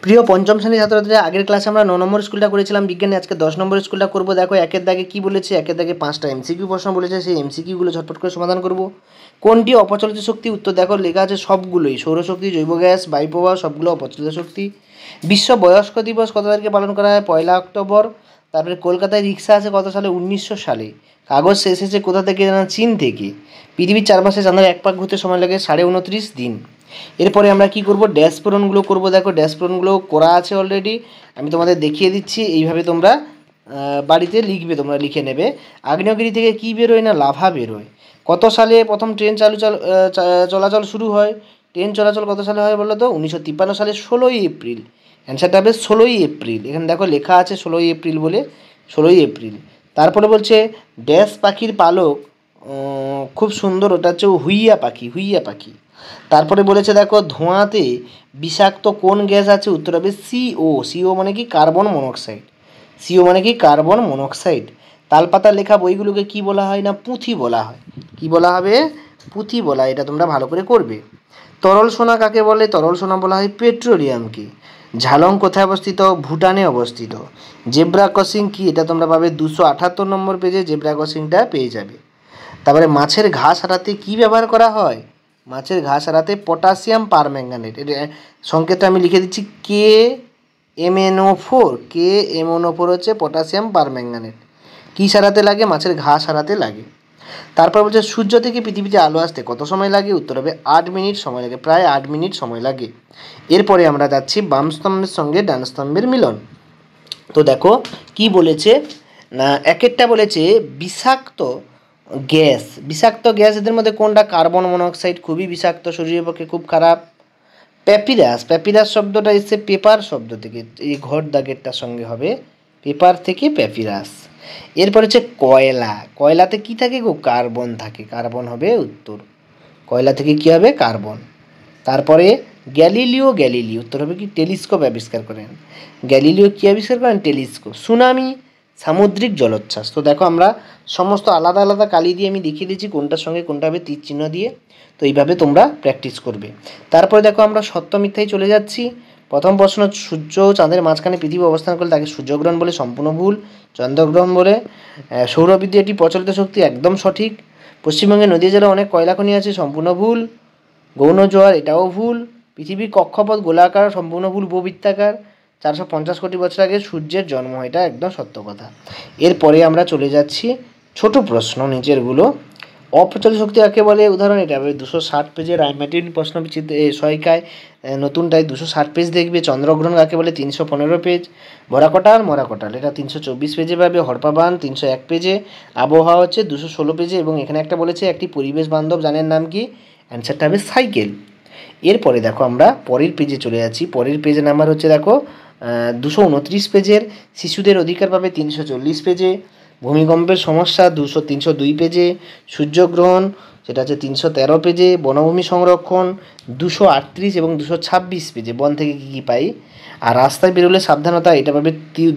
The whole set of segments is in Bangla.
প্রিয় পঞ্চম শ্রেণীর ছাত্রছাত্রীরা, আগের ক্লাসে আমরা 9 নম্বর স্কুলটা করেছিলাম বিজ্ঞানে, আজকে 10 নম্বর স্কুলটা করব। দেখো একের দাগে কি বলেছে, একের দাগে 5টা এমসিকিউ প্রশ্ন বলেছে, সেই এমসিকিউগুলো ঝটপট করে সমাধান করব। কোনটি অপচলিত শক্তি? উত্তর দেখো লেখা আছে সবগুলোই, সৌরশক্তি, জৈব গ্যাস, বায়ুপ্রবাহ, সবগুলো অপচলিত শক্তি। বিশ্ব বয়স্ক দিবস কত তারিখে পালন করা হয়? 1 অক্টোবর। তারপরে কলকাতায় রিক্সা আছে কত সালে? 1900 সালে। কাগজ এসেছে কোথা থেকে? না, চীন থেকে। পৃথিবীর চারপাশে চাঁদের এক পাক ঘুরতে সময় লাগে 29.5 দিন। এরপরে আমরা কি করব? ড্যাশ পূরণগুলো করব। দেখো ড্যাশ পূরণগুলো করা আছে অলরেডি, আমি তোমাদের দেখিয়ে দিচ্ছি। এইভাবে তোমরা বাড়িতে লিখবে, তোমরা লিখে নেবে। আগ্নেয়গিরি থেকে কি বেরোয়? না, লাভা বেরোয়। কত সালে প্রথম ট্রেন চলাচল শুরু হয়? ট্রেন চলাচল কত সালে হয় বলো তো? 1953 সালে 16ই এপ্রিল। অ্যান্সারটা হবে 16ই এপ্রিল। এখানে দেখো লেখা আছে 16ই এপ্রিল বলে, 16ই এপ্রিল। তারপরে বলছে ড্যাশ পাখির পালক খুব সুন্দর, ওটা হচ্ছে হুইয়া পাখি, হুইয়া পাখি। তারপরে বলেছে দেখো ধোঁয়াতে বিষাক্ত কোন গ্যাস আছে? উত্তর হবে সিও। সিও মানে কি? Carbon monoxide. সিও মানে কি? Carbon monoxide. তালপাতা লেখা বইগুলোকে কি বলা হয়? না, পুঁথি বলা হয়। কি বলা হবে? পুঁথি বলা হয়। এটা তোমরা ভালো করে করবে। তরল সোনা কাকে বলে? তরল সোনা বলা হয় পেট্রোলিয়ামকে। ঝালং কোথায় অবস্থিত? ভুটানে অবস্থিত। জেব্রা ক্রসিং কি? এটা তোমরা পাবে 278 নম্বর পেজে, জেব্রা ক্রসিংটা পেয়ে যাবে। তারপরে মাছের ঘাস হারাতে কি ব্যবহার করা হয়? মাছের ঘাস হারাতে পটাশিয়াম পারম্যাঙ্গানেট। এর সংকেতটা আমি লিখে দিচ্ছি, KMnO4। KMnO4 হচ্ছে পটাশিয়াম পারম্যাঙ্গানেট। কী সারাতে লাগে? মাছের ঘাস হারাতে লাগে। তারপর বলছে সূর্য থেকে পৃথিবীতে আলো আসতে কত সময় লাগে? উত্তর হবে 8 মিনিট সময় লাগে, প্রায় 8 মিনিট সময় লাগে। এরপরে আমরা যাচ্ছি বাম স্তম্ভের সঙ্গে ডান স্তম্ভের মিলন। তো দেখো কি বলেছে না, একেরটা বলেছে বিষাক্ত গ্যাস। বিষাক্ত গ্যাস এদের মধ্যে কোনটা? কার্বন মনোক্সাইড, খুবই বিষাক্ত, শরীরের পক্ষে খুব খারাপ। প্যাপিরাস, প্যাপিরাস শব্দটা এসছে পেপার শব্দ থেকে, এই ঘর দাগেরটার সঙ্গে হবে পেপার থেকে প্যাপিরাস। এরপর হচ্ছে কয়লা। কয়লাতে কি থাকে গো? কার্বন থাকে, কার্বন হবে উত্তর। কয়লা থেকে কি হবে? কার্বন। তারপরে গ্যালিলিও, গ্যালিলিও উত্তর হবে কি? টেলিস্কোপ আবিষ্কার করেন। গ্যালিলিও কি আবিষ্কার করেন? টেলিস্কোপ। সুনামি, সামুদ্রিক জলোচ্ছ্বাস। তো দেখো আমরা সমস্ত আলাদা আলাদা কালি দিয়ে আমি দেখিয়ে দিচ্ছি কোনটার সঙ্গে কোনটা হবে, তীর চিহ্ন দিয়ে। তো এইভাবে তোমরা প্র্যাকটিস করবে। তারপরে দেখো আমরা সত্য মিথ্যায় চলে যাচ্ছি। প্রথম প্রশ্ন, সূর্য ও চাঁদের মাঝখানে পৃথিবী অবস্থান করলে তাকে সূর্যগ্রহণ বলে, সম্পূর্ণ ভুল। চন্দ্রগ্রহণ বলে। সৌরবিদ্যুৎ একটি প্রচলিত শক্তি, একদম সঠিক। পশ্চিমবঙ্গে নদীয়া জেলায় অনেক কয়লা খনি আছে, সম্পূর্ণ ভুল। গৌণ জোয়ার, এটাও ভুল। পৃথিবীর কক্ষপথ গোলাকার, সম্পূর্ণ ভুল, উপবৃত্তাকার। 450 কোটি বছর আগে সূর্যের জন্ম, এটা একদম সত্য কথা। এরপরে আমরা চলে যাচ্ছি ছোট প্রশ্ন নিচেরগুলো। অপ্রচলিত শক্তি কাকে বলে? উদাহরণ, এটা হবে 260 পেজে, রায়মার্টিন প্রশ্নবিচিত্র সহায়িকায় নতুনটায় 260 পেজ দেখবে। চন্দ্রগ্রহণ কাকে বলে? 315 পেজ। ভরাকটাল, মরাকটাল, এটা 324 পেজে পাবে। হরপাবান 301 পেজে। আবহাওয়া হচ্ছে 216 পেজে। এবং এখানে একটা বলেছে একটি পরিবেশ বান্ধব যানের নাম কি? অ্যান্সারটা হবে সাইকেল। এরপরে দেখো আমরা পরের পেজে চলে যাচ্ছি। পরের পেজের নাম্বার হচ্ছে দেখো 229 পেজের। শিশুদের অধিকার পাবে 340 পেজে। ভূমিকম্পের সমস্যা 302 পেজে। সূর্যগ্রহণ সেটা হচ্ছে 313 পেজে। বনভূমি সংরক্ষণ 238 এবং 226 পেজে, বন থেকে কী কী পাই। আর রাস্তায় বেরোলে সাবধানতা, এটা পাবে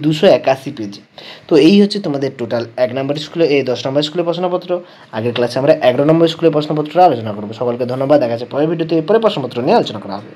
281 পেজে। তো এই হচ্ছে তোমাদের টোটাল 1 নম্বর স্কুলে 10 নম্বর স্কুলের প্রশ্নপত্র। আগের ক্লাসে আমরা 11 নম্বর স্কুলের প্রশ্নপত্র আলোচনা করবো। সকলকে ধন্যবাদ। দেখা যাচ্ছে পরের ভিডিওতে পরে প্রশ্নপত্র নিয়ে আলোচনা করা হবে।